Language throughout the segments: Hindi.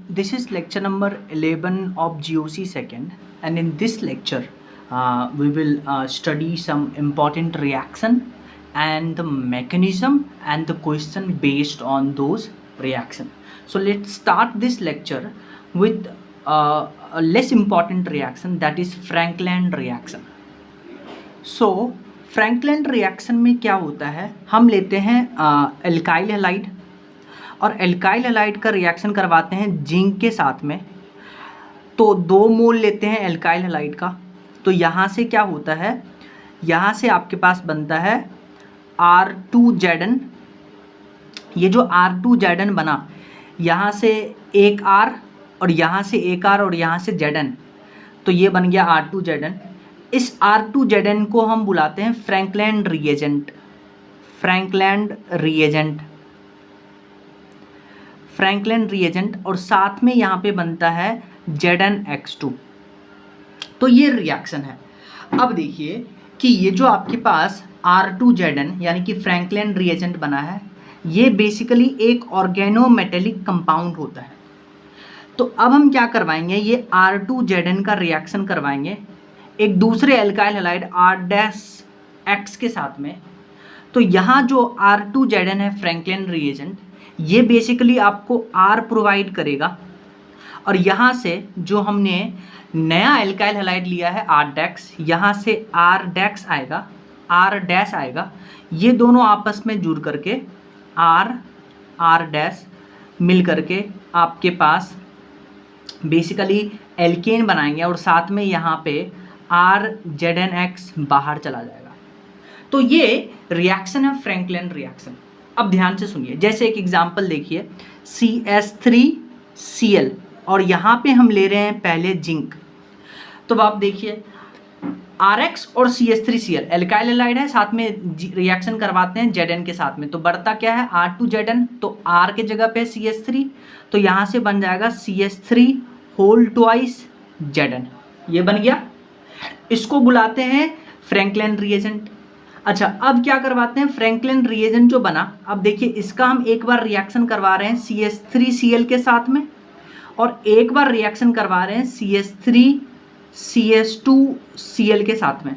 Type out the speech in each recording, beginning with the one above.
this is lecture number 11 of GOC second, and in this lecture we will study some important reaction and the mechanism and the question based on those reaction. So let's start this lecture with a less important reaction, that is Franklin reaction. So Franklin reaction में क्या होता है, हम लेते हैं एल्काइल हैलाइड और एल्काइल हैलाइड का रिएक्शन करवाते हैं जिंक के साथ में। तो 2 मोल लेते हैं एल्काइल हैलाइड का। तो यहाँ से क्या होता है, यहाँ से आपके पास बनता है R2Zn। ये जो R2Zn बना, यहाँ से एक R और यहाँ से एक R और यहाँ से Zn, तो ये बन गया R2Zn। इस R2Zn को हम बुलाते हैं Franklin reagent. Franklin reagent, Franklin reagent, और साथ में यहाँ पे बनता है ZnX2। तो ये रिएक्शन है। अब देखिए कि ये जो आपके पास R2Zn यानी कि फ्रैंकलिन रिएजेंट बना है, ये बेसिकली एक ऑर्गेनोमेटेलिक कंपाउंड होता है। तो अब हम क्या करवाएंगे, ये R2Zn का रिएक्शन करवाएंगे एक दूसरे एल्काइल हैलाइड R' के साथ में। तो यहाँ जो R2Zn है फ्रैंकलिन रिएजेंट, ये बेसिकली आपको R प्रोवाइड करेगा, और यहाँ से जो हमने नया एल्काइल हैलाइड लिया है R', यहाँ से R' आएगा, R' आएगा। ये दोनों आपस में जुड़ करके R' मिल करके आपके पास बेसिकली एल्केन बनाएंगे, और साथ में यहाँ पे RZnX बाहर चला जाएगा। तो ये रिएक्शन है फ्रैंकलिन रिएक्शन। अब ध्यान से सुनिए, जैसे एक एग्जांपल देखिए, CH3Cl और यहाँ पे हम ले रहे हैं पहले जिंक। तो आप देखिए RX और CH3Cl एल्काइल हैलाइड है, साथ में रिएक्शन करवाते हैं Zn के साथ में। तो बढ़ता क्या है R2Zn, तो R के जगह पे CH3, तो यहाँ से बन जाएगा CH3 होल ट्वाइस Zn। ये बन गया। इसको बुलाते हैं फ्रैंकलिन रिएजेंट। अच्छा, अब क्या करवाते हैं, फ्रैंकलिन रिएजेंट जो बना, अब देखिए इसका हम एक बार रिएक्शन करवा रहे हैं CH3Cl के साथ में, और एक बार रिएक्शन करवा रहे हैं CH3CH2Cl के साथ में।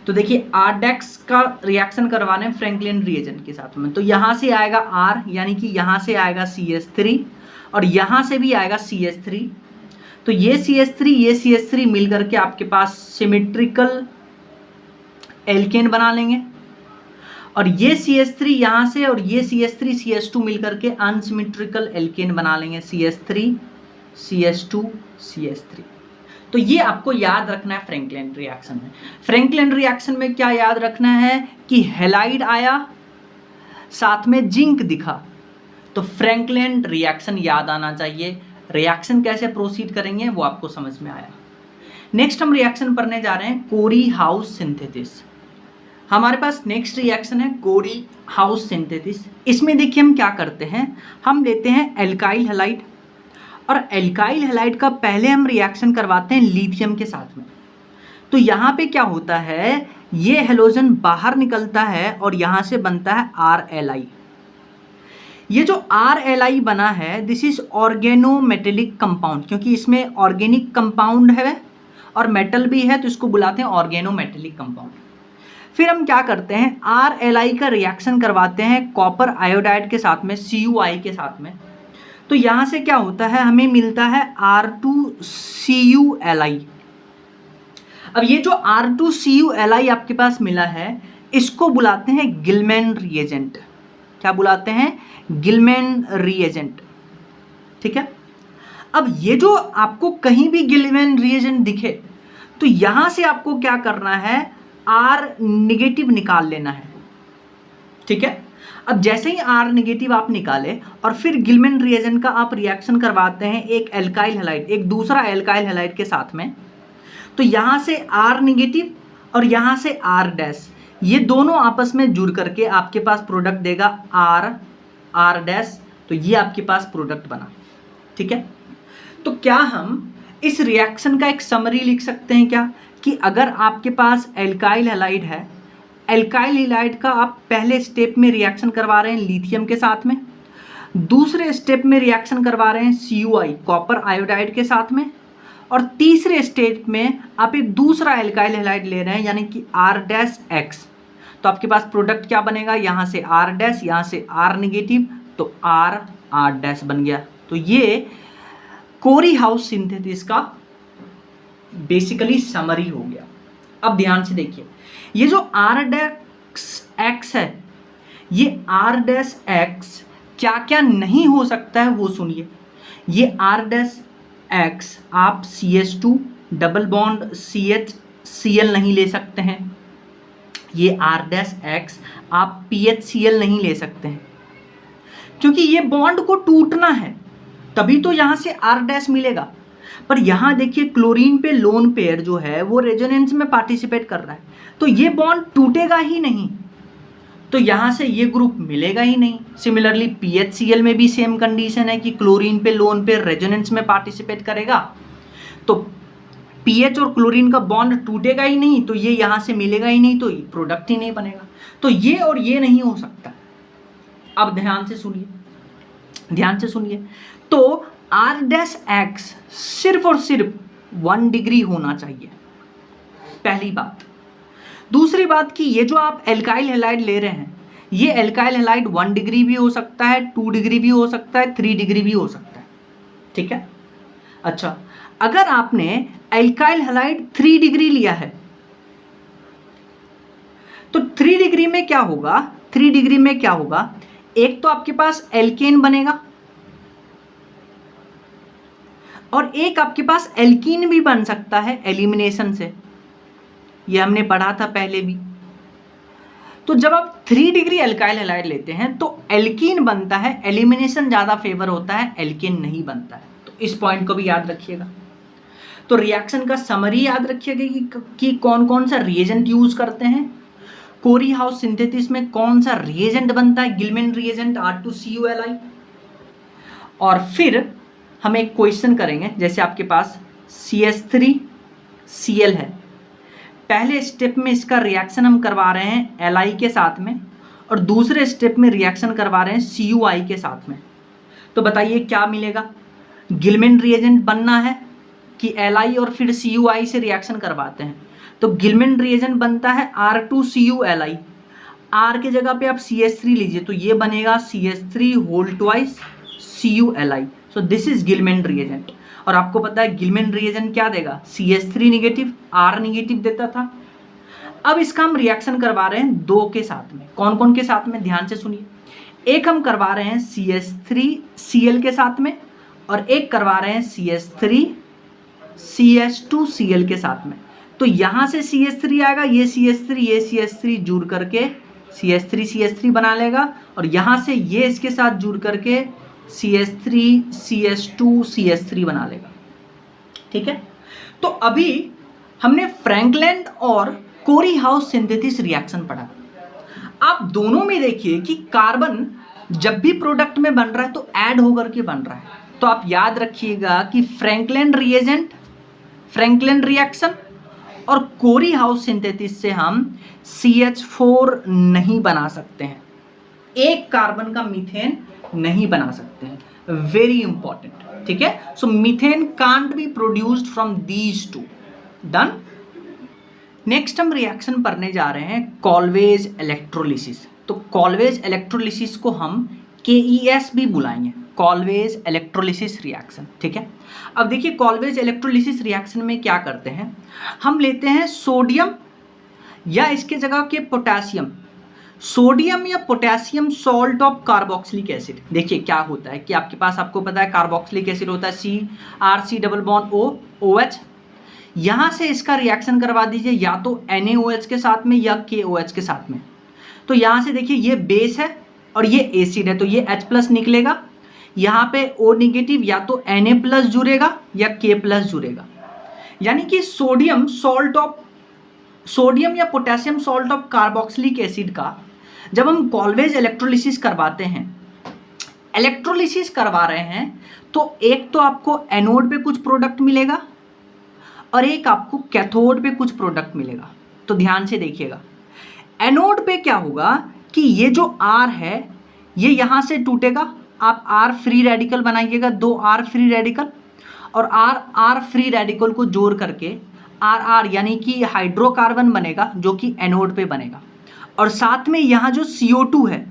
तो देखिए R' का रिएक्शन करवा रहे हैं फ्रैंकलिन रिएजेंट के साथ में। तो यहाँ से आएगा R, यानी कि यहाँ से आएगा CH3 और यहाँ से भी आएगा CH3। तो ये CH3 मिल करके आपके पास सिमेट्रिकल एल्केन बना लेंगे, और ये CH3 यहाँ से और ये CH3CH2 मिल करके अनसिमेट्रिकल एल्केन बना लेंगे, CH3CH2CH3। तो ये आपको याद रखना है फ्रैंकलिन रिएक्शन में। फ्रैंकलिन रिएक्शन में क्या याद रखना है कि हैलाइड आया, साथ में जिंक दिखा, तो फ्रैंकलिन रिएक्शन याद आना चाहिए। रिएक्शन कैसे प्रोसीड करेंगे वो आपको समझ में आया। नेक्स्ट हम रिएक्शन पढ़ने जा रहे हैं कोरी हाउस सिंथेसिस। हमारे पास नेक्स्ट रिएक्शन है कोरी हाउस सिंथेसिस। इसमें देखिए हम क्या करते हैं, हम लेते हैं एल्काइल हैलाइड, और एल्काइल हैलाइड का पहले हम रिएक्शन करवाते हैं लिथियम के साथ में। तो यहाँ पे क्या होता है, ये हेलोजन बाहर निकलता है और यहाँ से बनता है RLi। ये जो RLi बना है, दिस इज ऑर्गेनोमेटेलिक कंपाउंड, क्योंकि इसमें ऑर्गेनिक कंपाउंड है और मेटल भी है, तो इसको बुलाते हैं ऑर्गेनोमेटेलिक कंपाउंड। फिर हम क्या करते हैं, RLi का रिएक्शन करवाते हैं कॉपर आयोडाइड के साथ में, CuI के साथ में। तो यहाँ से क्या होता है, हमें मिलता है R2CuLi। अब ये जो R2CuLi आपके पास मिला है, इसको बुलाते हैं गिलमैन रिएजेंट। क्या बुलाते हैं, गिलमैन रिएजेंट। ठीक है। अब ये जो आपको कहीं भी गिलमैन रिएजेंट दिखे, तो यहां से आपको क्या करना है, R नेगेटिव निकाल लेना है। ठीक है। अब जैसे ही R नेगेटिव आप निकाले और फिर गिलमैन रिएजेंट का आप रिएक्शन करवाते हैं एक एल्काइल हैलाइड, एक दूसरा एल्काइल हैलाइड के साथ में, तो यहां से R नेगेटिव और यहां से R', ये दोनों आपस में जुड़ करके आपके पास प्रोडक्ट देगा R'। तो ये आपके पास प्रोडक्ट बना। ठीक है। तो क्या हम इस रिएक्शन का एक समरी लिख सकते हैं क्या, कि अगर आपके पास एल्काइल हैलाइड है, एल्काइल हैलाइड का आप पहले स्टेप में रिएक्शन करवा रहे हैं लिथियम के साथ में, दूसरे स्टेप में रिएक्शन करवा रहे हैं CuI कॉपर आयोडाइड के साथ में, और तीसरे स्टेप में आप एक दूसरा एल्काइल हैलाइड ले रहे हैं यानी कि R-X। तो आपके पास प्रोडक्ट क्या बनेगा, यहाँ से R-, यहाँ से R निगेटिव, तो R बन गया। तो ये कोरी हाउस सिंथेसिस का बेसिकली समरी हो गया। अब ध्यान से देखिए, ये जो R-X है, ये R-X क्या क्या नहीं हो सकता है वो सुनिए। ये R-X आप CH2 डबल बॉन्ड CH नहीं ले सकते हैं। ये R-X आप PHCl नहीं ले सकते हैं, क्योंकि ये बॉन्ड को टूटना है तभी तो यहाँ से R- मिलेगा। पर यहाँ देखिए क्लोरीन पे लोन पेयर जो है वो रेजोनेंस में पार्टिसिपेट कर रहा है, तो ये बॉन्ड टूटेगा ही नहीं, तो यहाँ से ये ग्रुप मिलेगा ही नहीं। सिमिलरली PHCl में भी सेम कंडीशन है कि क्लोरीन पे लोन पेयर रेजोनेंस में पार्टिसिपेट करेगा, तो पीएच और क्लोरीन का बॉन्ड टूटेगा ही नहीं, तो ये यहाँ से मिलेगा ही नहीं, तो प्रोडक्ट ही नहीं बनेगा। तो ये और ये नहीं हो सकता। अब ध्यान से सुनिए, ध्यान से सुनिए, तो R-X सिर्फ और सिर्फ 1 डिग्री होना चाहिए, पहली बात। दूसरी बात कि ये जो आप एल्काइल हैलाइड ले रहे हैं, ये एल्काइल हैलाइड 1 डिग्री भी हो सकता है, 2 डिग्री भी हो सकता है, 3 डिग्री भी हो सकता है, ठीक है। अच्छा, अगर आपने एल्काइल हैलाइड 3 डिग्री लिया है तो 3 डिग्री में क्या होगा, 3 डिग्री में क्या होगा, एक तो आपके पास एल्केन बनेगा और एक आपके पास एल्कीन भी बन सकता है एलिमिनेशन से, ये हमने पढ़ा था पहले भी। तो जब आप 3 डिग्री एल्काइल हैलाइड लेते हैं तो एल्कीन बनता है, एलिमिनेशन ज़्यादा फेवर होता है, एल्केन नहीं बनता है। तो इस पॉइंट को भी याद रखिएगा। तो रिएक्शन का समरी याद रखिएगा कि कौन कौन सा रिएजेंट यूज करते हैं, कोरी हाउस सिंथेसिस में कौन सा रिएजेंट बनता है, गिलमैन रिएजेंट R2CuLi। और फिर हम एक क्वेश्चन करेंगे, जैसे आपके पास CH3Cl है, पहले स्टेप में इसका रिएक्शन हम करवा रहे हैं Li के साथ में और दूसरे स्टेप में रिएक्शन करवा रहे हैं CuI के साथ में। तो बताइए क्या मिलेगा, गिलमैन रिएजेंट बनना है कि Li और फिर CuI से रिएक्शन करवाते हैं, तो गिलमैन रिएजेंट बनता है R2CuLi, R के जगह पे आप CH3 लीजिए तो ये बनेगा CH3 whole twice CuLi। So this is Gilman reagent. और आपको पता है गिलमैन रिएजेंट क्या देगा, CH3 निगेटिव, R निगेटिव देता था। अब इसका हम रिएक्शन करवा रहे हैं 2 के साथ में। कौन कौन के साथ में, ध्यान से सुनिए। एक हम करवा रहे हैं CH3Cl के साथ में और एक करवा रहे हैं CH3CH2Cl के साथ में। तो यहाँ से CH3 आएगा, ये CH3 जुड़ करके CH3 बना लेगा और यहाँ से ये इसके साथ जुड़ करके CH3 बना लेगा, ठीक है। तो अभी हमने फ्रैंकलैंड और कोरी हाउस सिंथेसिस रिएक्शन पढ़ा। आप दोनों में देखिए कि कार्बन जब भी प्रोडक्ट में बन रहा है तो ऐड होकर के बन रहा है। तो आप याद रखिएगा कि फ्रैंकलैंड रिएक्शन और कोरी हाउस सिंथेसिस से हम CH4 नहीं बना सकते हैं, एक कार्बन का मीथेन नहीं बना सकते हैं, वेरी इंपॉर्टेंट, ठीक है। So methane can't be produced from these two. Done. Next हम रिएक्शन पढ़ने जा रहे हैं कॉल्वेज इलेक्ट्रोलिसिस। तो कॉल्वेज इलेक्ट्रोलिसिस को हम KES भी बुलाएंगे, कॉल्वेज इलेक्ट्रोलिसिस रिएक्शन, ठीक है। अब देखिए कॉल्वेज इलेक्ट्रोलिसिस रिएक्शन में क्या करते हैं, हम लेते हैं सोडियम या इसके जगह के पोटेशियम, सोडियम या potassium salt of carboxylic acid. देखिए क्या होता है कि आपके पास, आपको पता है कार्बोक्सिलिक एसिड होता है CRC डबल बॉन्ड OH। यहाँ से इसका रिएक्शन करवा दीजिए या तो NaOH के साथ में या KOH के साथ में। तो यहाँ से देखिए ये बेस है और ये एसिड है, तो ये H+ निकलेगा, यहाँ पे O निगेटिव या तो Na+ जुड़ेगा या K+ जुड़ेगा। यानी कि सोडियम या potassium salt of carboxylic acid का जब हम कॉल्वेज इलेक्ट्रोलिसिस करवाते हैं, इलेक्ट्रोलिसिस करवा रहे हैं, तो एक तो आपको एनोड पे कुछ प्रोडक्ट मिलेगा और एक आपको कैथोड पे कुछ प्रोडक्ट मिलेगा। तो ध्यान से देखिएगा, एनोड पे क्या होगा कि ये जो R है ये यहाँ से टूटेगा आप R फ्री रेडिकल बनाइएगा, 2 R फ्री रेडिकल, और R फ्री रेडिकल को जोड़ करके RR यानी कि हाइड्रोकार्बन बनेगा जो कि एनोड पे बनेगा, और साथ में यहाँ जो CO2 है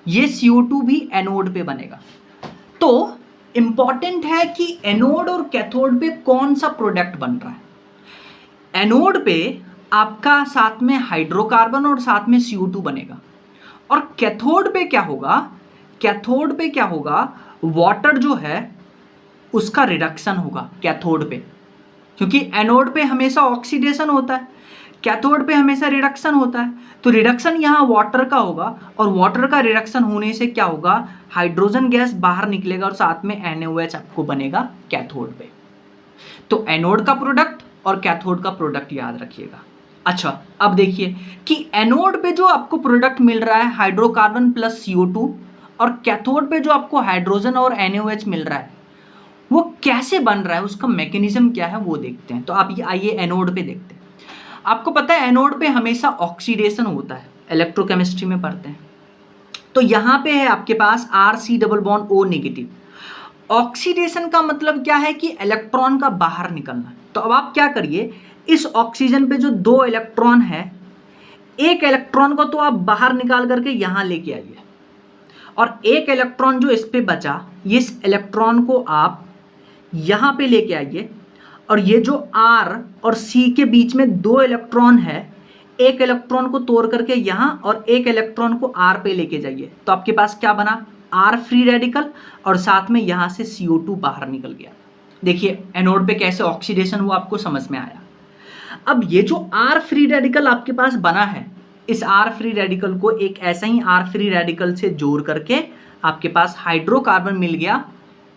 ये CO2 भी एनोड पे बनेगा। तो इंपॉर्टेंट है कि एनोड और कैथोड पे कौन सा प्रोडक्ट बन रहा है। एनोड पे आपका साथ में हाइड्रोकार्बन और साथ में CO2 बनेगा, और कैथोड पे क्या होगा, कैथोड पे क्या होगा, वाटर जो है उसका रिडक्शन होगा कैथोड पे, क्योंकि एनोड पे हमेशा ऑक्सीडेशन होता है, कैथोड पे हमेशा रिडक्शन होता है। तो रिडक्शन यहाँ वाटर का होगा, और वाटर का रिडक्शन होने से क्या होगा, हाइड्रोजन गैस बाहर निकलेगा और साथ में NaOH आपको बनेगा कैथोड पे। तो एनोड का प्रोडक्ट और कैथोड का प्रोडक्ट याद रखिएगा। अच्छा, अब देखिए कि एनोड पे जो आपको प्रोडक्ट मिल रहा है हाइड्रोकार्बन प्लस CO2, और कैथोड पे जो आपको हाइड्रोजन और NaOH मिल रहा है वो कैसे बन रहा है, उसका मैकेनिज्म क्या है वो देखते हैं। तो आप ये आइए एनोड पे देखते हैं। आपको पता है एनोड पे हमेशा ऑक्सीडेशन होता है, इलेक्ट्रोकेमिस्ट्री में पढ़ते हैं। तो यहाँ पे है आपके पास RC double bond O negative. Oxidation का मतलब क्या है कि इलेक्ट्रॉन का बाहर निकलना। तो अब आप क्या करिए, इस ऑक्सीजन पे जो 2 इलेक्ट्रॉन है, एक इलेक्ट्रॉन को तो आप बाहर निकाल करके यहाँ लेके आइए, और एक इलेक्ट्रॉन जो इस पे बचा, इस इलेक्ट्रॉन को आप यहाँ पे लेके आइए, और ये जो R और C के बीच में 2 इलेक्ट्रॉन है, एक इलेक्ट्रॉन को तोड़ करके यहाँ और एक इलेक्ट्रॉन को R पे लेके जाइए। तो आपके पास क्या बना, R फ्री रेडिकल, और साथ में यहाँ से CO2 बाहर निकल गया। देखिए एनोड पे कैसे ऑक्सीडेशन हुआ आपको समझ में आया। अब ये जो R फ्री रेडिकल आपके पास बना है, इस R फ्री रेडिकल को एक ऐसा ही R फ्री रेडिकल से जोड़ करके आपके पास हाइड्रोकार्बन मिल गया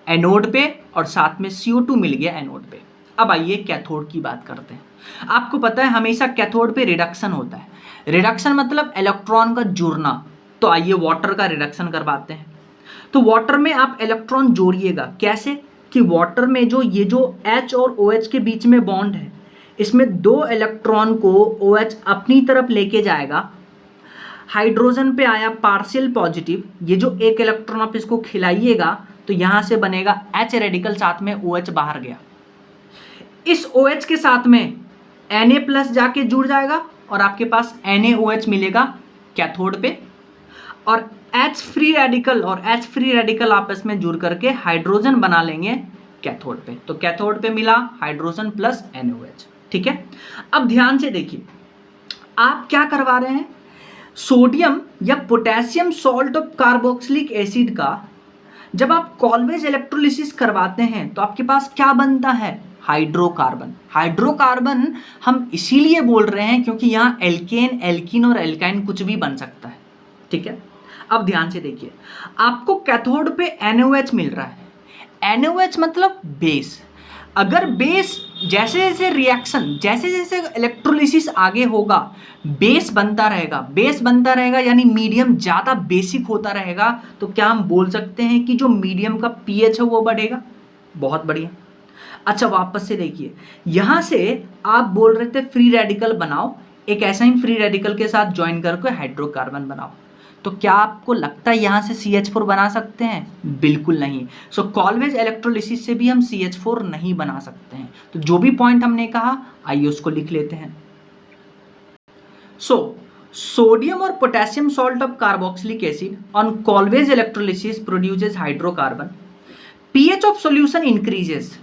एनोड पे, और साथ में CO2 मिल गया एनोड पे। अब आइए कैथोड की बात करते हैं। आपको पता है हमेशा कैथोड पे रिडक्शन होता है। रिडक्शन मतलब इलेक्ट्रॉन का जुड़ना। तो आइए वाटर का रिडक्शन करवाते हैं। तो वाटर में आप इलेक्ट्रॉन जोड़िएगा, कैसे कि वाटर में जो ये जो H और OH के बीच में बॉन्ड है, इसमें 2 इलेक्ट्रॉन को OH अपनी तरफ लेके जाएगा। हाइड्रोजन पे आया पार्शियल पॉजिटिव, ये जो एक इलेक्ट्रॉन आप इसको खिलाइएगा तो यहाँ से बनेगा H रेडिकल, साथ में OH बाहर गया। इस OH के साथ में Na प्लस जाके जुड़ जाएगा और आपके पास NaOH मिलेगा कैथोड पे, और H फ्री रेडिकल और H फ्री रेडिकल आपस में जुड़ करके हाइड्रोजन बना लेंगे कैथोड पे। तो कैथोड पे मिला हाइड्रोजन प्लस NaOH। ठीक है, अब ध्यान से देखिए, आप क्या करवा रहे हैं, सोडियम या potassium salt of carboxylic acid का जब आप कॉल्वेज इलेक्ट्रोलिसिस करवाते हैं तो आपके पास क्या बनता है, हाइड्रोकार्बन। हाइड्रोकार्बन हम इसीलिए बोल रहे हैं क्योंकि यहाँ एल्केन, एल्कीन और एल्काइन कुछ भी बन सकता है। ठीक है, अब ध्यान से देखिए, आपको कैथोड पे NaOH मिल रहा है। NaOH मतलब बेस। अगर बेस जैसे जैसे रिएक्शन, जैसे जैसे इलेक्ट्रोलिसिस आगे होगा, बेस बनता रहेगा, बेस बनता रहेगा यानी मीडियम ज़्यादा बेसिक होता रहेगा, तो क्या हम बोल सकते हैं कि जो मीडियम का pH है वो बढ़ेगा। बहुत बढ़िया। अच्छा वापस से देखिए, यहाँ से आप बोल रहे थे फ्री रेडिकल बनाओ, एक ऐसा ही फ्री रेडिकल के साथ ज्वाइन करके हाइड्रोकार्बन बनाओ, तो क्या आपको लगता है यहाँ से CH4 बना सकते हैं? बिल्कुल नहीं। सो कॉल्वेज इलेक्ट्रोलिसिस से भी हम CH4 नहीं बना सकते हैं। तो जो भी पॉइंट हमने कहा आइए उसको लिख लेते हैं। सो सोडियम और potassium salt of carboxylic acid on Kolbe's electrolysis produces hydrocarbon. pH of solution increases.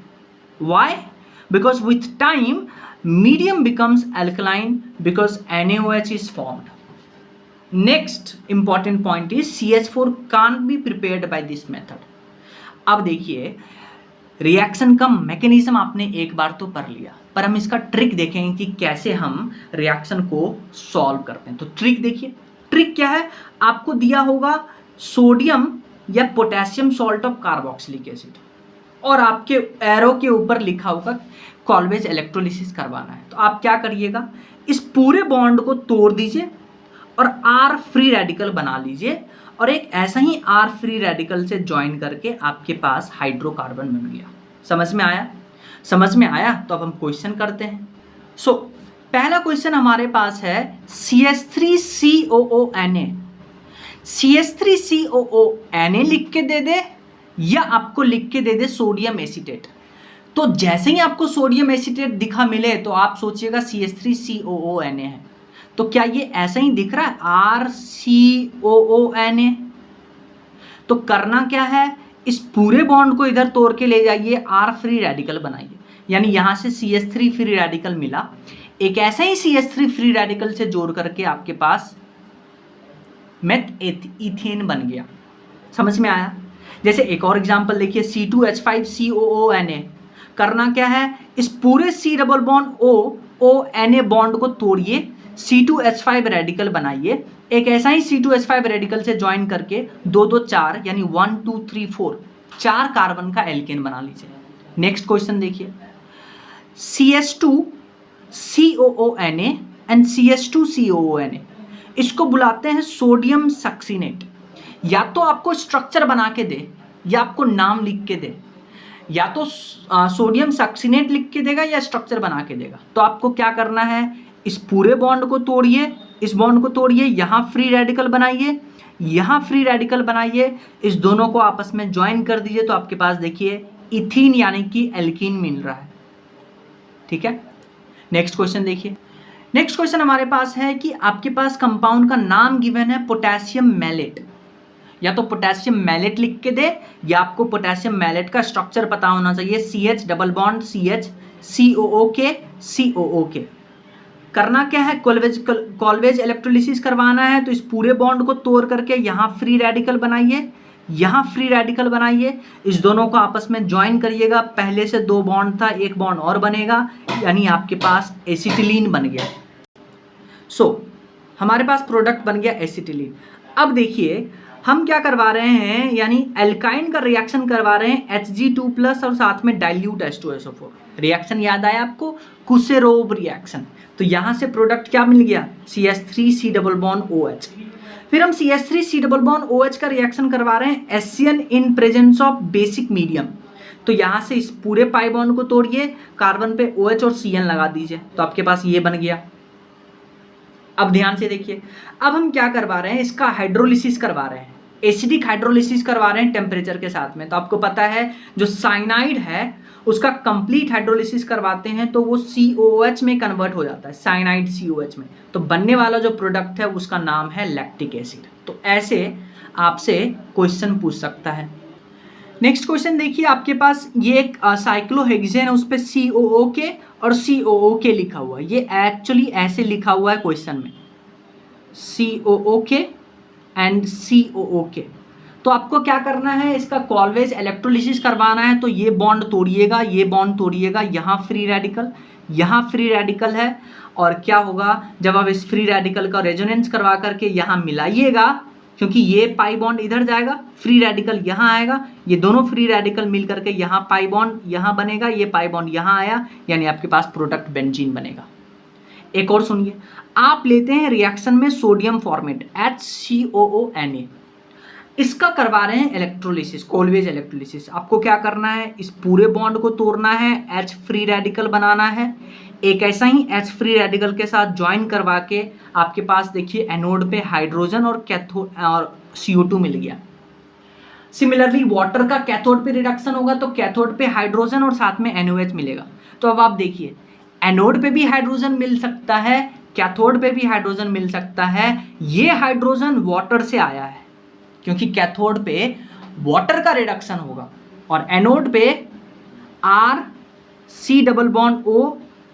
Why? Because with time medium becomes alkaline because NaOH is formed. Next important point is CH4 can't be prepared by this method. अब देखिए, रिएक्शन का मैकेनिज्म आपने एक बार तो पढ़ लिया, पर हम इसका ट्रिक देखेंगे कि कैसे हम रिएक्शन को सॉल्व करते हैं। तो ट्रिक देखिए, ट्रिक क्या है, आपको दिया होगा सोडियम या potassium salt of carboxylic acid, और आपके एरो के ऊपर लिखा होगा कॉल्वेज इलेक्ट्रोलिसिस करवाना है। तो आप क्या करिएगा, इस पूरे बॉन्ड को तोड़ दीजिए और R फ्री रेडिकल बना लीजिए, और एक ऐसा ही R फ्री रेडिकल से ज्वाइन करके आपके पास हाइड्रोकार्बन बन गया। समझ में आया? समझ में आया? तो अब हम क्वेश्चन करते हैं। सो पहला क्वेश्चन हमारे पास है CH3COONA। CH3COO Na लिख के दे दे या आपको लिख के दे दे सोडियम एसीटेट। तो जैसे ही आपको सोडियम एसीटेट दिखा मिले तो आप सोचिएगा CH3COO Na है। तो क्या ये ऐसा ही दिख रहा है RCOO Na? तो करना क्या है, इस पूरे बॉन्ड को इधर तोड़ के ले जाइए, R फ्री रेडिकल बनाइए, यानी यहां से CH3 फ्री रेडिकल मिला, एक ऐसा ही CH3 फ्री रेडिकल से जोड़ करके आपके पास मेथ इथेन बन गया। समझ में आया? जैसे एक और एग्जांपल देखिए, C2H5COO Na। करना क्या है, इस पूरे C double bond O Na bond को तोड़िए, C2H5 रेडिकल बनाइए, एक ऐसा ही C2H5 रेडिकल से ज्वाइन करके 2 2 4 यानी 1 2 3 4 4 कार्बन का एल्केन बना लीजिए। नेक्स्ट क्वेश्चन देखिए, CH2COO Na and CH2COO Na, इसको बुलाते हैं सोडियम सक्सीनेट। या तो आपको स्ट्रक्चर बना के दे या आपको नाम लिख के दे, या तो सोडियम सक्सीनेट लिख के देगा या स्ट्रक्चर बना के देगा। तो आपको क्या करना है, इस पूरे बॉन्ड को तोड़िए, इस बॉन्ड को तोड़िए, यहाँ फ्री रेडिकल बनाइए, यहाँ फ्री रेडिकल बनाइए, इस दोनों को आपस में ज्वाइन कर दीजिए, तो आपके पास देखिए इथीन यानी कि एल्कीन मिल रहा है। ठीक है, नेक्स्ट क्वेश्चन देखिए। नेक्स्ट क्वेश्चन हमारे पास है कि आपके पास कंपाउंड का नाम गिवन है पोटेशियम मैलेट। या तो पोटेशियम मैलेट लिख के दे या आपको पोटेशियम मैलेट का स्ट्रक्चर पता होना चाहिए, CH double bond CH COO के। करना क्या है, कॉल्वेज इलेक्ट्रोलिसिस करवाना है, तो इस पूरे बॉन्ड को तोड़ करके यहाँ फ्री रेडिकल बनाइए, यहाँ फ्री रेडिकल बनाइए, इस दोनों को आपस में ज्वाइन करिएगा, पहले से 2 बॉन्ड था, 1 बॉन्ड और बनेगा, यानी आपके पास एसिटिलीन बन गया। हमारे पास प्रोडक्ट बन गया एसिटिलीन। अब देखिए हम क्या करवा रहे हैं, यानी एल्काइन का रिएक्शन करवा रहे हैं Hg2+ और साथ में डाइल्यूट H2SO4। रिएक्शन याद आया आपको, कुसेरोव रिएक्शन। तो यहाँ से प्रोडक्ट क्या मिल गया, CH3C डबल बॉन्ड OH। फिर हम CH3C डबल बॉन्ड OH का रिएक्शन करवा रहे हैं HCN in presence of basic medium. तो यहाँ से इस पूरे पाई बॉन्ड को तोड़िए, कार्बन पे OH और CN लगा दीजिए, तो आपके पास ये बन गया। अब ध्यान से देखिए, अब हम क्या करवा रहे हैं, इसका हाइड्रोलिसिस करवा रहे हैं, एसिडिक हाइड्रोलिसिस करवा रहे हैं टेम्परेचर के साथ में। तो आपको पता है जो साइनाइड है उसका कंप्लीट हाइड्रोलिसिस करवाते हैं तो वो COOH में कन्वर्ट हो जाता है, साइनाइड COH में। तो बनने वाला जो प्रोडक्ट है उसका नाम है लैक्टिक एसिड। तो ऐसे आपसे क्वेश्चन पूछ सकता है। नेक्स्ट क्वेश्चन देखिए, आपके पास ये एक साइक्लोहेक्सेन है, उस पर COOK और COOK लिखा हुआ है। ये एक्चुअली ऐसे लिखा हुआ है क्वेश्चन में, COOK एंड COOK। तो आपको क्या करना है, इसका कॉल्वेज इलेक्ट्रोलिसिस करवाना है, तो ये बॉन्ड तोड़िएगा, ये बॉन्ड तोड़िएगा, यहाँ फ्री रेडिकल, यहाँ फ्री रेडिकल है, और क्या होगा जब आप इस फ्री रेडिकल का रेजोनेंस करवा करके यहाँ मिलाइएगा, क्योंकि ये पाई बॉन्ड इधर जाएगा, फ्री रेडिकल यहाँ आएगा, ये दोनों फ्री रेडिकल मिल करके यहाँ पाई बॉन्ड यहाँ बनेगा, ये पाई बॉन्ड यहाँ आया, यानी आपके पास प्रोडक्ट बेंजीन बनेगा। एक और सुनिए, आप लेते हैं रिएक्शन में सोडियम फॉर्मेट HCOONA, इसका करवा रहे हैं इलेक्ट्रोलिसिस, कॉल्वेज इलेक्ट्रोलिसिस। आपको क्या करना है, इस पूरे बॉन्ड को तोड़ना है, H फ्री रेडिकल बनाना है, एक ऐसा ही H फ्री रेडिकल के साथ ज्वाइन करवा के आपके पास देखिए एनोड पे हाइड्रोजन और कैथोड और CO2 मिल गया। सिमिलरली वाटर का कैथोड पे रिडक्शन होगा तो कैथोड पे हाइड्रोजन और साथ में NOH मिलेगा। तो अब आप देखिए, एनोड पे भी हाइड्रोजन मिल सकता है, कैथोड पे भी हाइड्रोजन मिल सकता है। ये हाइड्रोजन वाटर से आया है क्योंकि कैथोड पे वाटर का रिडक्शन होगा और एनोड पे RC double bond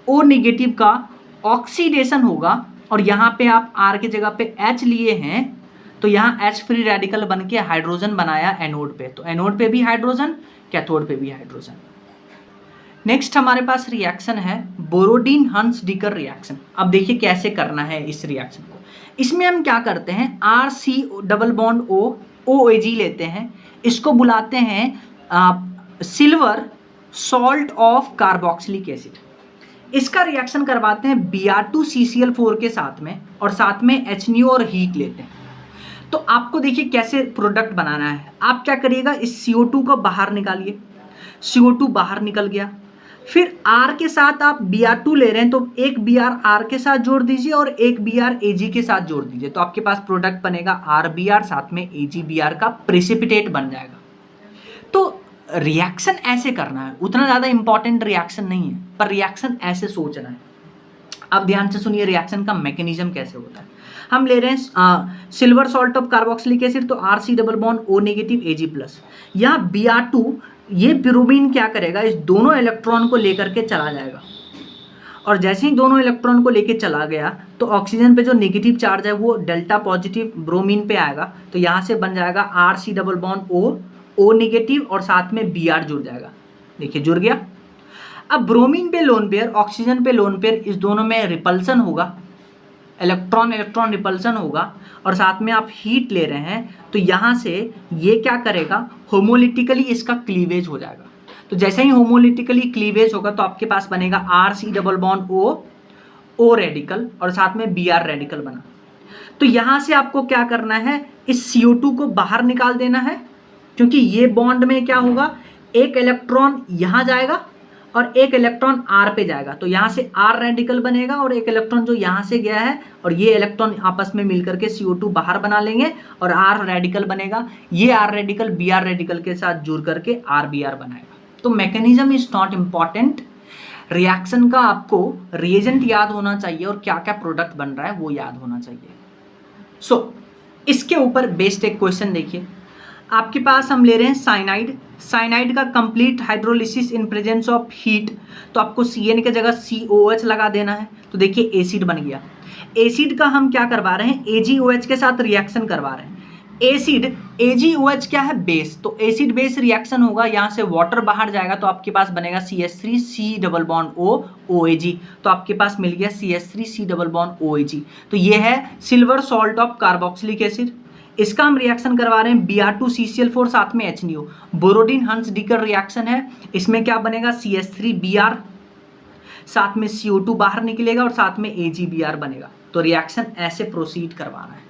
O negative का ऑक्सीडेशन होगा, और यहाँ पे आप R की जगह पे H लिए हैं तो यहाँ H फ्री रेडिकल बन के हाइड्रोजन बनाया एनोड पे। तो एनोड पे भी हाइड्रोजन, कैथोड पे भी हाइड्रोजन। नेक्स्ट हमारे पास रिएक्शन है बोरोडीन हंस डिकर रिएक्शन। अब देखिए कैसे करना है इस रिएक्शन को। इसमें हम क्या करते हैं, RC double bond O OAG लेते हैं, इसको बुलाते हैं silver salt of carboxylic acid. इसका रिएक्शन करवाते हैं Br2CCl4 के साथ में, और साथ में HNO और हीट लेते हैं। तो आपको देखिए कैसे प्रोडक्ट बनाना है। आप क्या करिएगा, इस CO2 को बाहर निकालिए, CO2 बाहर निकल गया। फिर R के साथ आप Br2 ले रहे हैं तो एक Br R के साथ जोड़ दीजिए और एक Br Ag के साथ जोड़ दीजिए, तो आपके पास प्रोडक्ट बनेगा RBr साथ में AgBr का प्रेसिपिटेट बन जाएगा। तो रिएक्शन ऐसे करना है, उतना ज़्यादा इंपॉर्टेंट रिएक्शन नहीं है, पर रिएक्शन ऐसे सोचना है। अब ध्यान से सुनिए रिएक्शन का मैकेनिज्म कैसे होता है। हम ले रहे हैं silver salt of carboxylic acid, तो RC double bond O negative Ag+। यहाँ Br2 ये ब्रोमीन क्या करेगा, इस दोनों इलेक्ट्रॉन को लेकर के चला जाएगा, और जैसे ही दोनों इलेक्ट्रॉन को लेके चला गया तो ऑक्सीजन पे जो नेगेटिव चार्ज है वो डेल्टा पॉजिटिव ब्रोमीन पे आएगा, तो यहाँ से बन जाएगा RC double bond O negative और साथ में Br जुड़ जाएगा। देखिए जुड़ गया। अब ब्रोमीन पे लोन पेयर, ऑक्सीजन पे लोन पेयर, इस दोनों में रिपल्सन होगा, इलेक्ट्रॉन इलेक्ट्रॉन रिपल्सन होगा, और साथ में आप हीट ले रहे हैं तो यहाँ से ये क्या करेगा, होमोलिटिकली इसका क्लीवेज हो जाएगा। तो जैसे ही होमोलिटिकली क्लीवेज होगा तो आपके पास बनेगा RC double bond O radical और साथ में Br रेडिकल बना। तो यहाँ से आपको क्या करना है, इस CO2 को बाहर निकाल देना है, क्योंकि ये बॉन्ड में क्या होगा, एक इलेक्ट्रॉन यहाँ जाएगा और एक इलेक्ट्रॉन R पे जाएगा, तो यहाँ से R रेडिकल बनेगा और एक इलेक्ट्रॉन जो यहाँ से गया है और ये इलेक्ट्रॉन आपस में मिलकर के CO2 बाहर बना लेंगे और R रेडिकल बनेगा। ये R रेडिकल Br रेडिकल के साथ जुड़ करके RBr बनाएगा। तो mechanism is not important, reaction का आपको रिएजेंट याद होना चाहिए और क्या क्या प्रोडक्ट बन रहा है वो याद होना चाहिए। सो इसके ऊपर बेस्ड एक क्वेश्चन देखिए, आपके पास हम ले रहे हैं साइनाइड का complete hydrolysis in presence of heat, तो आपको CN की जगह COH लगा देना है, तो देखिए एसिड बन गया। एसिड का हम क्या करवा रहे हैं, AgOH के साथ रिएक्शन करवा रहे हैं। एसिड AgOH क्या है, बेस, तो एसिड बेस रिएक्शन होगा, यहाँ से वाटर बाहर जाएगा तो आपके पास बनेगा CH3 C double bond O OAg, तो आपके पास मिल गया CH3 C double bond OAg। तो ये है silver salt of carboxylic acid. इसका हम रिएक्शन करवा रहे हैं Br2 CCl4 साथ में HNO, बोरोडिन हंस डिकर रिएक्शन है। इसमें क्या बनेगा, CH3 Br साथ में CO2 बाहर निकलेगा और साथ में AgBr बनेगा। तो रिएक्शन ऐसे प्रोसीड करवाना है।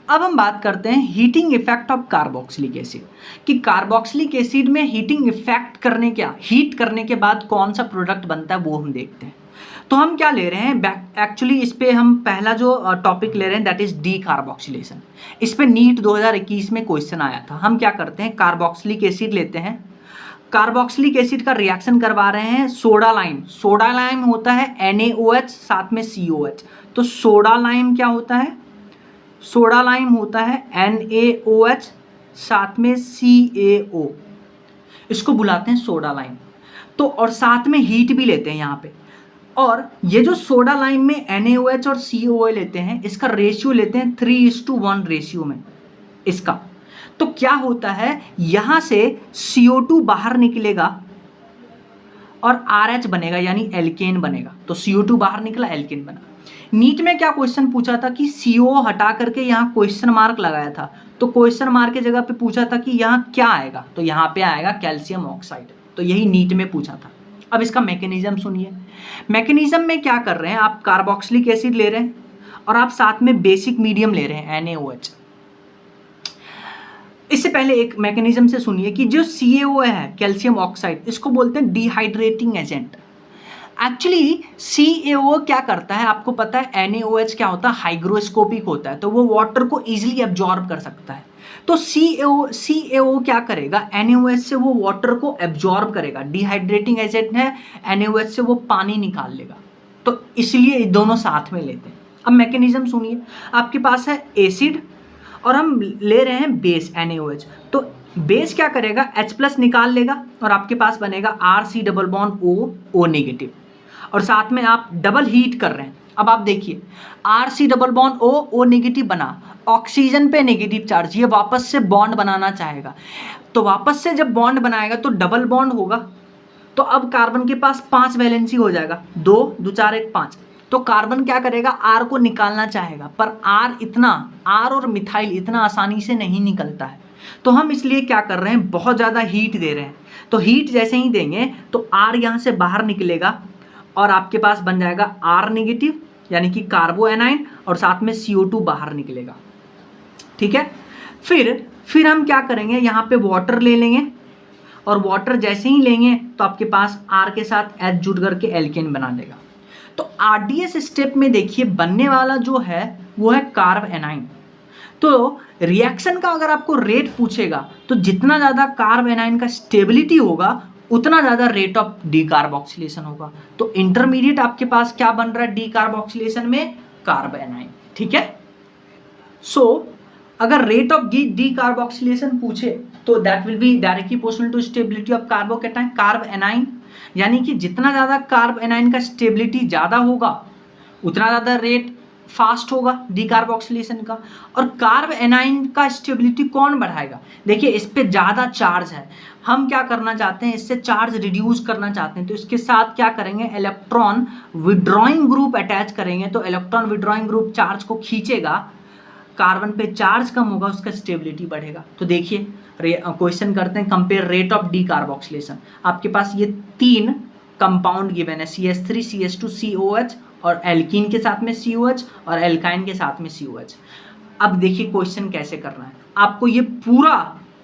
अब हम बात करते हैं heating effect of carboxylic acid, कि कार्बोक्सिलिक एसिड में हीटिंग इफेक्ट करने हीट करने के बाद कौन सा प्रोडक्ट बनता है वो हम देखते हैं। तो हम क्या ले रहे हैं, एक्चुअली इस पे हम पहला जो टॉपिक ले रहे हैं दैट इज डी कार्बोक्सिलेशन। इस पे नीट 2021 में क्वेश्चन आया था। हम क्या करते हैं, कार्बोक्सिलिक एसिड लेते हैं, कार्बोक्सिलिक एसिड का रिएक्शन करवा रहे हैं सोडा लाइम होता है NaOH साथ में COH। तो सोडा लाइम क्या होता है, सोडा लाइम होता है NaOH साथ में CaO, इसको बुलाते हैं सोडा लाइम। तो और साथ में हीट भी लेते हैं यहाँ पे, और ये जो सोडा लाइम में NaOH और COO लेते हैं, इसका रेशियो लेते हैं 3:1 रेशियो में इसका। तो क्या होता है, यहाँ से CO2 बाहर निकलेगा और RH बनेगा यानी एल्केन बनेगा। तो CO2 बाहर निकला, एल्केन बना। नीट में क्या क्वेश्चन पूछा था कि CO हटा करके यहाँ क्वेश्चन मार्क लगाया था, तो क्वेश्चन मार्क की जगह पे पूछा था कि यहाँ क्या आएगा, तो यहाँ पे आएगा कैल्शियम ऑक्साइड। तो यही नीट में पूछा था। अब इसका मैकेनिज्म सुनिए। मैकेनिज्म में क्या कर रहे हैं, आप कार्बोक्सिलिक एसिड ले रहे हैं और आप साथ में बेसिक मीडियम ले रहे हैं NaOH। इससे पहले एक मैकेनिज्म से सुनिए कि जो CaO है कैल्शियम ऑक्साइड, इसको बोलते हैं डिहाइड्रेटिंग एजेंट। एक्चुअली CaO क्या करता है, आपको पता है NaOH क्या होता है, हाइग्रोस्कोपिक होता है, तो वो वाटर को इजीली एब्जॉर्ब कर सकता है। तो CaO क्या करेगा, NaOH से वो वाटर को एब्जॉर्ब करेगा, डिहाइड्रेटिंग एजेंट है, NaOH से वो पानी निकाल लेगा। तो इसलिए दोनों साथ में लेते हैं। अब मैकेनिज्म सुनिए, आपके पास है एसिड और हम ले रहे हैं बेस NaOH। तो बेस क्या करेगा, H+ निकाल लेगा और आपके पास बनेगा RC double bond O negative, और साथ में आप डबल हीट कर रहे हैं। अब आप देखिए RC double bond O negative बना, ऑक्सीजन पे नेगेटिव चार्ज, ये वापस से बॉन्ड बनाना चाहेगा। तो वापस से जब बॉन्ड बनाएगा तो डबल बॉन्ड होगा, तो अब कार्बन के पास 5 वैलेंसी हो जाएगा, 2 2 4 1 5। तो कार्बन क्या करेगा, R को निकालना चाहेगा, पर R और मिथाइल इतना आसानी से नहीं निकलता है। तो हम इसलिए क्या कर रहे हैं, बहुत ज़्यादा हीट दे रहे हैं। तो हीट जैसे ही देंगे तो R यहाँ से बाहर निकलेगा और आपके पास बन जाएगा R नेगेटिव यानी कि कार्बो एनाइन, और साथ में CO2 बाहर निकलेगा। ठीक है, फिर हम क्या करेंगे, यहाँ पे वाटर ले लेंगे और वाटर जैसे ही लेंगे तो आपके पास R के साथ H जुड़ करके एल्केन बना देगा। तो RDS स्टेप में देखिए बनने वाला जो है वो है कार्ब एनाइन। तो रिएक्शन का अगर आपको रेट पूछेगा तो जितना ज़्यादा कार्ब एनाइन का स्टेबिलिटी होगा उतना ज़्यादा रेट ऑफ डीकार्बोक्सिलेशन होगा। तो इंटरमीडिएट आपके पास क्या बन रहा है डीकार्बोक्सिलेशन में, कार्ब एनाइन। ठीक है। सो अगर रेट ऑफ डीकार्बोक्सिलेशन पूछे तो that will be directly proportional to stability of carbocation carbanion, यानी कि जितना ज़्यादा कार्ब एनाइन का स्टेबिलिटी ज़्यादा होगा उतना ज़्यादा रेट फास्ट होगा डीकार्बोक्सिलेशन का। और कार्ब एनाइन का स्टेबिलिटी कौन बढ़ाएगा, देखिए इस पे ज़्यादा चार्ज है, हम क्या करना चाहते हैं इससे चार्ज रिड्यूस करना चाहते हैं, तो इसके साथ क्या करेंगे इलेक्ट्रॉन विड्रॉइंग ग्रुप अटैच करेंगे। तो इलेक्ट्रॉन विड्रॉइंग ग्रुप चार्ज को खींचेगा, कार्बन पे चार्ज कम होगा, उसका स्टेबिलिटी बढ़ेगा। तो देखिए क्वेश्चन करते हैं कंपेयर रेट ऑफ डीकार्बोक्सिलेशन। आपके पास ये 3 कंपाउंड गिवन है CH3 CH2 COH और एल्कीन के साथ में COH और एल्काइन के साथ में COH। अब देखिए क्वेश्चन कैसे करना है, आपको ये पूरा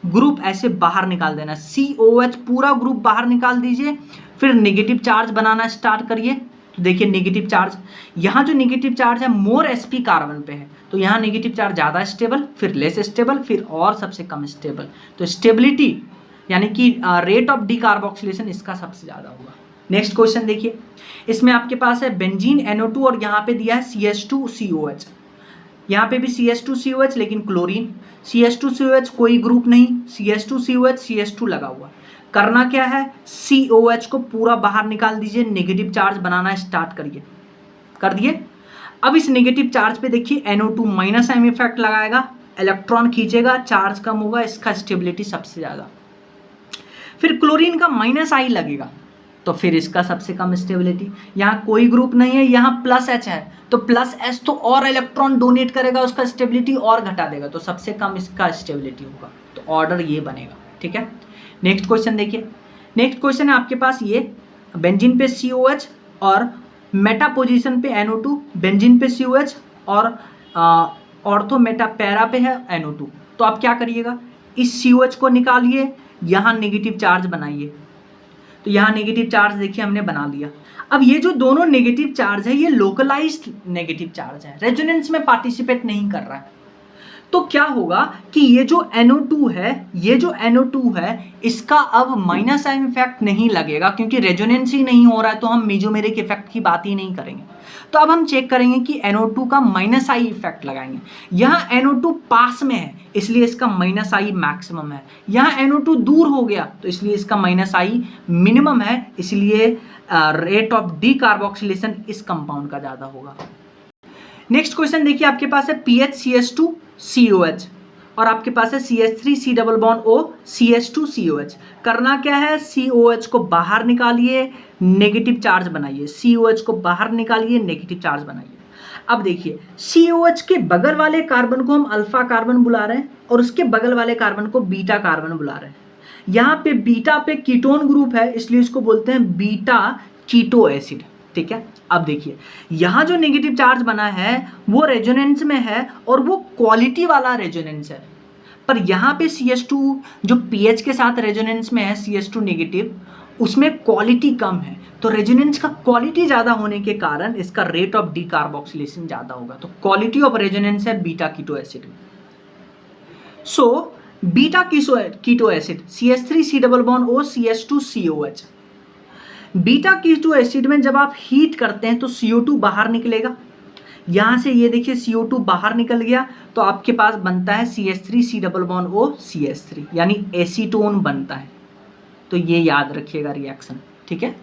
ग्रुप ऐसे बाहर निकाल देना, COH पूरा ग्रुप बाहर निकाल दीजिए, फिर नेगेटिव चार्ज बनाना स्टार्ट करिए। तो देखिए नेगेटिव चार्ज, यहाँ जो नेगेटिव चार्ज है मोर sp कार्बन पे है, तो यहाँ नेगेटिव चार्ज ज़्यादा स्टेबल, फिर लेस स्टेबल, फिर और सबसे कम स्टेबल। तो स्टेबिलिटी यानी कि रेट ऑफ डीकार्बोक्सिलेशन इसका सबसे ज़्यादा होगा। नेक्स्ट क्वेश्चन देखिए, इसमें आपके पास है बेंजीन NO2 और यहाँ पे दिया है CH2COH, यहाँ पे भी CH2COH लेकिन क्लोरीन, CH2COH कोई ग्रुप नहीं, CH2COH CH2 लगा हुआ। करना क्या है, COH को पूरा बाहर निकाल दीजिए, नेगेटिव चार्ज बनाना स्टार्ट करिए, कर दिए। अब इस नेगेटिव चार्ज पे देखिए NO2 माइनस M इफेक्ट लगाएगा, इलेक्ट्रॉन खींचेगा, चार्ज कम होगा, इसका स्टेबिलिटी सबसे ज़्यादा। फिर क्लोरीन का माइनस I लगेगा तो फिर इसका सबसे कम स्टेबिलिटी। यहाँ कोई ग्रुप नहीं है, यहाँ प्लस H है, तो प्लस H तो और इलेक्ट्रॉन डोनेट करेगा, उसका स्टेबिलिटी और घटा देगा, तो सबसे कम इसका स्टेबिलिटी होगा। तो ऑर्डर ये बनेगा। ठीक है। नेक्स्ट क्वेश्चन देखिए, नेक्स्ट क्वेश्चन है आपके पास ये बेंजीन पे COH और मेटा पोजीशन पे NO2, बेंजीन पे COH और ऑर्थो मेटा पैरा पे है NO2। तो आप क्या करिएगा, इस COH को निकालिए, यहाँ नेगेटिव चार्ज बनाइए। तो यहाँ नेगेटिव चार्ज देखिए हमने बना लिया। अब ये जो दोनों नेगेटिव चार्ज है ये लोकलाइज्ड नेगेटिव चार्ज है, रेजोनेंस में पार्टिसिपेट नहीं कर रहा है। तो क्या होगा कि ये जो NO2 है, ये जो NO2 है इसका अब माइनस M इफेक्ट नहीं लगेगा, क्योंकि रेजोनेंस ही नहीं हो रहा है, तो हम मेजोमेरिक इफेक्ट की बात ही नहीं करेंगे। तो अब हम चेक करेंगे कि NO2 का माइनस I इफेक्ट लगाएंगे। यहाँ NO2 पास में है इसलिए इसका माइनस I मैक्सिमम है, यहाँ NO2 दूर हो गया तो इसलिए इसका माइनस I मिनिमम है, इसलिए रेट ऑफ डीकार्बोक्सिलेशन इस कंपाउंड का ज़्यादा होगा। नेक्स्ट क्वेश्चन देखिए, आपके पास है PHCH2COH और आपके पास है CH3C+O CH2COH। करना क्या है, COH को बाहर निकालिए, नेगेटिव चार्ज बनाइए, COH को बाहर निकालिए, नेगेटिव चार्ज बनाइए। अब देखिए COH के बगल वाले कार्बन को हम अल्फा कार्बन बुला रहे हैं और उसके बगल वाले कार्बन को बीटा कार्बन बुला रहे हैं। यहाँ पे बीटा पे कीटोन ग्रुप है इसलिए इसको बोलते हैं बीटा कीटो एसिड। ठीक है। अब देखिए यहाँ जो नेगेटिव चार्ज बना है वो रेजोनेंस में है और वो क्वालिटी वाला रेजोनेंस है, पर यहाँ पे CH2 जो pH के साथ रेजोनेंस में है CH2 नेगेटिव, उसमें क्वालिटी कम है, तो रेजोनेंस का क्वालिटी ज़्यादा होने के कारण इसका रेट ऑफ डीकार्बोक्सिलेशन ज़्यादा होगा। तो क्वालिटी ऑफ रेजोनेंस है beta keto acid. So beta keto acid CH3C+O CH2COH। Beta keto acid में जब आप हीट करते हैं तो CO2 बाहर निकलेगा, यहाँ से ये देखिए CO2 बाहर निकल गया तो आपके पास बनता है CH3C+O CH3 यानी एसीटोन बनता है। तो ये याद रखिएगा रिएक्शन। ठीक है।